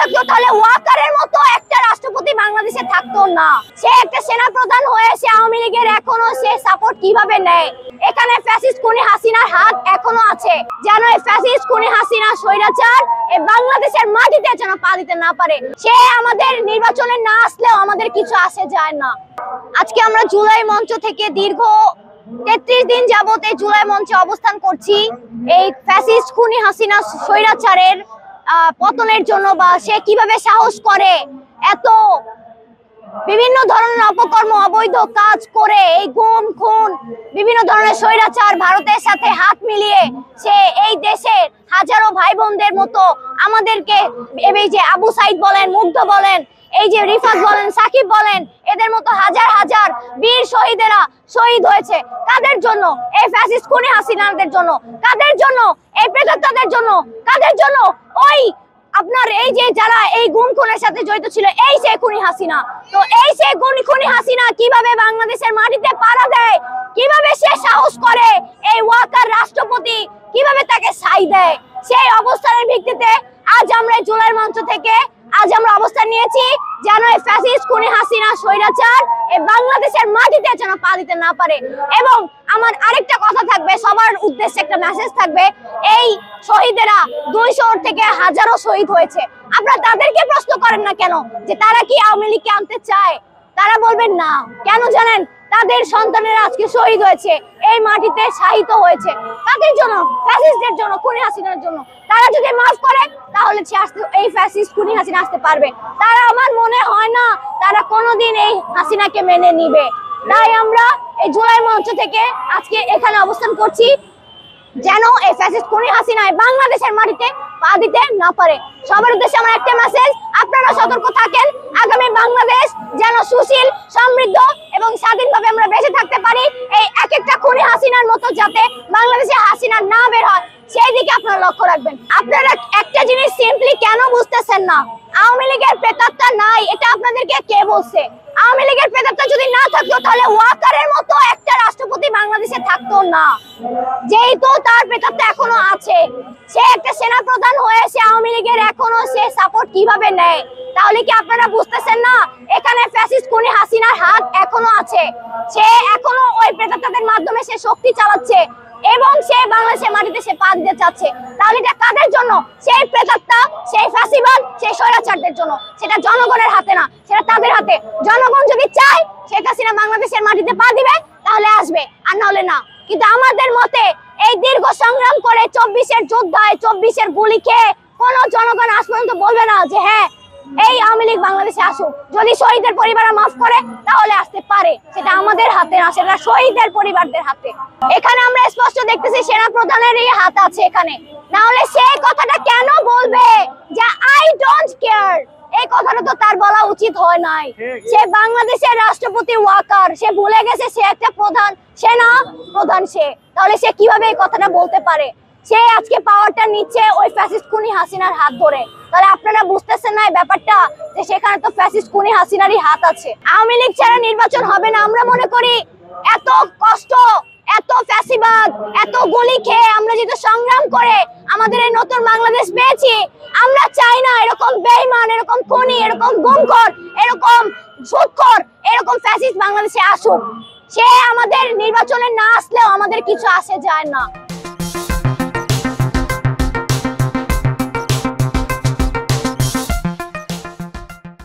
থাকতো তাহলে ওয়াকারের মতো একটা রাষ্ট্রপতি বাংলাদেশে থাকতো না। সে একটা সেনা প্রধান হয়েছে আওয়ামী লীগের, এখনো সে সাপোর্ট কিভাবে নেয়? এখানে ফ্যাসিস্ট খুনি হাসিনার হাত এখনো আছে, যেন এই ফ্যাসিস্ট খুনি হাসিনা স্বৈরাচার এই বাংলাদেশের মাটিতে যেন পা দিতে না পারে। সে আমাদের নির্বাচনে না আসলেও আমাদের কিছু আসে যায় না। আজকে আমরা জুলাই মঞ্চ থেকে দীর্ঘ 33 দিন যাবত এই জুলাই মঞ্চে অবস্থান করছি এই ফ্যাসিস্ট খুনি হাসিনা স্বৈরাচারের পতনের জন্য, বা সে কিভাবে সাহস করে এত বিভিন্ন ধরনের অপকর্ম অবৈধ কাজ করে এই গুম খুন বিভিন্ন ধরনের স্বৈরাচার ভারতের সাথে হাত মিলিয়ে সে এই দেশের হাজারো ভাই বোনদের মতো আমাদেরকে, এই যে আবু সাইদ বলেন, মুগ্ধ বলেন, এই যে রিফাত বলেন, সাকিব বলেন, এদের মতো হাজার হাজার বীর শহীদেরা শহীদ হয়েছে। কাদের জন্য? এই ফ্যাসিস্ট খুনি হাসিনাদের জন্য। কাদের জন্য? এই প্রেতাত্মাদের জন্য। কাদের জন্য? ওই আপনার এই যে যারা এই গুম খুনের সাথে জড়িত ছিল, এই সে খুনি হাসিনা। তো এই সে খুনি হাসিনা কিভাবে বাংলাদেশের মাটিতে পাড়া দেয়, কিভাবে সে সাহস করে এই ওয়াকার রাষ্ট্রপতি কিভাবে তাকে ছাই দেয়, সেই অবস্থানের ভিত্তিতে আজ আমরা জুলাই মঞ্চ থেকে আজ আমরা অবস্থান নিয়েছি যেন এই ফ্যাসিস্ট খুনি হাসিনা স্বৈরাচার এই বাংলাদেশের মাটিতে যেন পা দিতে না পারে। এবং আমার আরেকটা কথা থাকবে, সবার উদ্দেশ্যে একটা মেসেজ থাকবে, এই শহীদেরা 200 থেকে হাজারো শহীদ হয়েছে, আপনারা তাদেরকে প্রশ্ন করেন না কেন যে তারা কি আওয়ামী লীগকে আনতে চায়? তারা বলবেন না কেন জানেন? তাদের সন্তানেরা আজকে শহীদ হয়েছে, এই মাটিতে শাহিত হয়েছে। তাদের জন্য, ফ্যাসিস্টদের জন্য, খুনি হাসিনার জন্য। তারা যদি মাফ করে তাহলে এই ফ্যাসিস্ট খুনি হাসিনা আসতে পারবে। তারা, আমার মনে হয় না তারা কোনোদিন এই হাসিনাকে মেনে নিবে। তাই আমরা এই জুলাই মঞ্চ থেকে আজকে এখানে অবস্থান করছি যেন এই ফ্যাসিস্ট খুনি হাসিনা বাংলাদেশের মাটিতে পা দিতে না পারে। সবার উদ্দেশ্যে আমার একটা মেসেজ, আপনারা সতর্ক থাকেন। আগামী বাংলাদেশ যেন সুশীল, সমৃদ্ধ এবং স্বাধীনভাবে আমরা বেঁচে থাকতে পারি, এই এক একটা খুনি হাসিনার মতো যাতে বাংলাদেশে হাসিনা না বের হয় সেই দিকে আপনারা লক্ষ্য রাখবেন। আপনারা একটা জিনিস সিম্পলি কেন বুঝতেছেন না? আওয়ামী লীগের প্রেতাত্মা নাই, এটা আপনাদেরকে কে বলছে? আওয়ামী লীগের প্রেতাত্মা যদি না থাকতো তাহলে ওয়াকারের মতো একটা রাষ্ট্রপতি বাংলাদেশে থাকতো না। যেহেতু তার প্রেতাত্মা এখনো আছে, সে একটা সেনা প্রধান হয়েছে আওয়ামী লীগের, এখনো সে সাপোর্ট কিভাবে নেয়? তাহলে কি আপনারা বুঝতেছেন না এখানে ফ্যাসিস্ট খুনি হাসিনার হাত এখনো আছে? সে এখনো ওই প্রেতাত্মাদের মাধ্যমে সে শক্তি চালাচ্ছে এবং সে বাংলাদেশের মাটিতে সে পা দিতে চাচ্ছে। তাহলে এটা কাদের জন্য? সেই প্রেতাত্মা, সেই ফ্যাসিবাদ, সেই স্বৈরাচারদের জন্য। সেটা জনগণের হাতে না, সেটা তাদের হাতে। জনগণ যদি চায় শেখ হাসিনা বাংলাদেশের মাটিতে পা দিবে তাহলে আসবে, আর নাহলে না। কিন্তু আমাদের মতে এই দীর্ঘ সংগ্রাম করে 24-এর যোদ্ধায় 24-এর গুলি খেয়ে কোনো জনগণ আজ পর্যন্ত বলবে না যে হ্যাঁ এই আওয়ামী লীগ বাংলাদেশে আসুক। যদি শহীদের পরিবার মাফ করে তাহলে আসতে পারে, সেটা আমাদের হাতে না, সেটা শহীদের পরিবারদের হাতে। এখানে আমরা স্পষ্ট দেখতেছি সেনা প্রধানেরই হাত আছে এখানে, না হলে সে কথাটা কেন বলবে যে আই ডোন্ট কেয়ার? এই কথাটা তো তার বলা উচিত হয় নাই। সে বাংলাদেশের রাষ্ট্রপতি ওয়াকার, সে ভুলে গেছে সে একটা প্রধান, সেনা প্রধান সে। তাহলে সে কিভাবে এই কথাটা বলতে পারে? সে আজকে পাওয়ারটা নিচ্ছে ওই ফ্যাসিস্ট খুনি হাসিনার হাত ধরে। তাহলে আপনারা বুঝতেছেন না এই ব্যাপারটা, যে সেখানে তো ফ্যাসিস্ট খুনি হাসিনারই হাত আছে। আওয়ামী লীগ ছাড়া নির্বাচন হবে না। আমরা মনে করি এত কষ্ট, এত ফ্যাসিবাদ, এত গুলি খেয়ে আমরা যেহেতু সংগ্রাম করে আমাদের এই নতুন বাংলাদেশ পেয়েছি, আমরা চাই না এরকম বেঈমান, এরকম খুনি, এরকম গুমখোর, এরকম সুদখোর, এরকম ফ্যাসিস্ট বাংলাদেশে আসুক। সে আমাদের নির্বাচনে না আসলেও আমাদের কিছু আসে যায় না।